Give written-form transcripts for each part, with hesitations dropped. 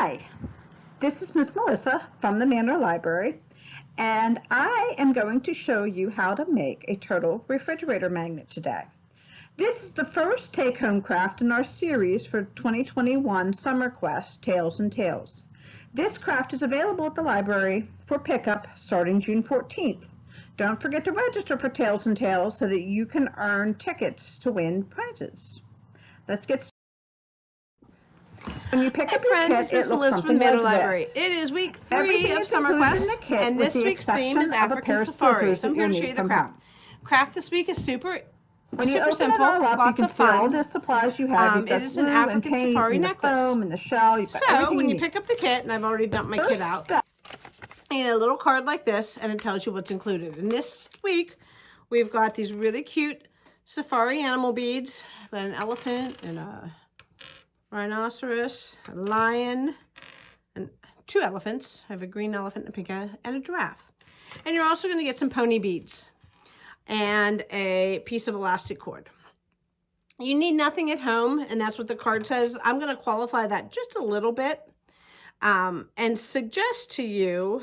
Hi, this is Miss Melissa from the Manor Library, and I am going to show you how to make a turtle refrigerator magnet today. This is the first take-home craft in our series for 2021 Summer Quest Tales and Tales. This craft is available at the library for pickup starting June 14th. Don't forget to register for Tales and Tales so that you can earn tickets to win prizes. Let's get started. When you pick up your friends, kit, it's Miss it looks Melissa from something the Manor like Library. this. It is week 3 Everything of is Summer included in Quest, the kit and with this the week's theme is exception of a pair African of Safari. scissors So I'm that here to you'll show you need the from craft. home. Craft this week is super When you open simple, it all up, you lots can of see all fun. the supplies you have. You've It got is an glue and African paint Safari and the necklace. foam and the shell. You've got So everything when you need. pick up the kit, and I've already dumped my kit out, you get a little card like this, and it tells you what's included. And this week, we've got these really cute safari animal beads. I've got an elephant and a rhinoceros, a lion, and 2 elephants. I have a green elephant, a pink elephant, and a giraffe. And you're also going to get some pony beads and a piece of elastic cord. You need nothing at home, and that's what the card says. I'm going to qualify that just a little bit and suggest to you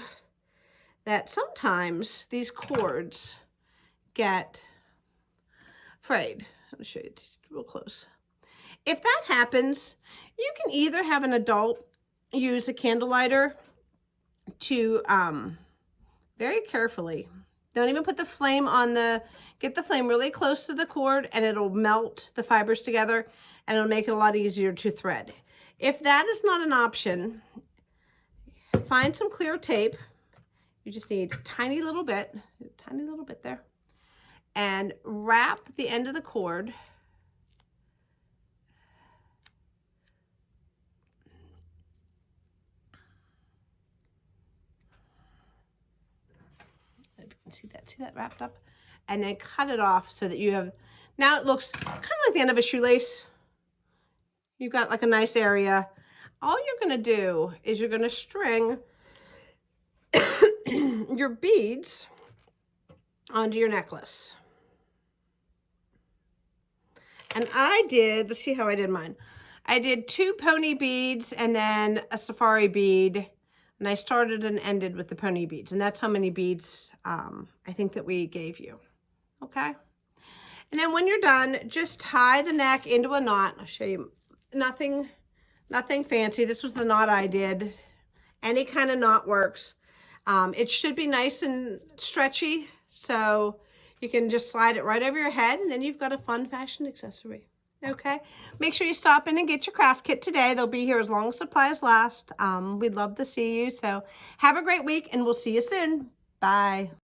that sometimes these cords get frayed. I'll show you just real close. If that happens, you can either have an adult use a candle lighter to very carefully, don't even put the flame on get the flame really close to the cord, and it'll melt the fibers together, and it'll make it a lot easier to thread. If that is not an option, find some clear tape. You just need a tiny little bit there, and wrap the end of the cord see that wrapped up, and then cut it off so that you have, now it looks kind of like the end of a shoelace. You've got like a nice area. All you're going to do is you're going to string your beads onto your necklace. And let's see how I did mine. I did 2 pony beads and then a safari bead. And I started and ended with the pony beads. And that's how many beads I think that we gave you. Okay? And then when you're done, just tie the neck into a knot. I'll show you. Nothing fancy. This was the knot I did. Any kind of knot works. It should be nice and stretchy. So you can just slide it right over your head. And then you've got a fun fashion accessory. Okay, make sure you stop in and get your craft kit today. They'll be here as long as supplies last. We'd love to see you. So have a great week, and we'll see you soon. Bye.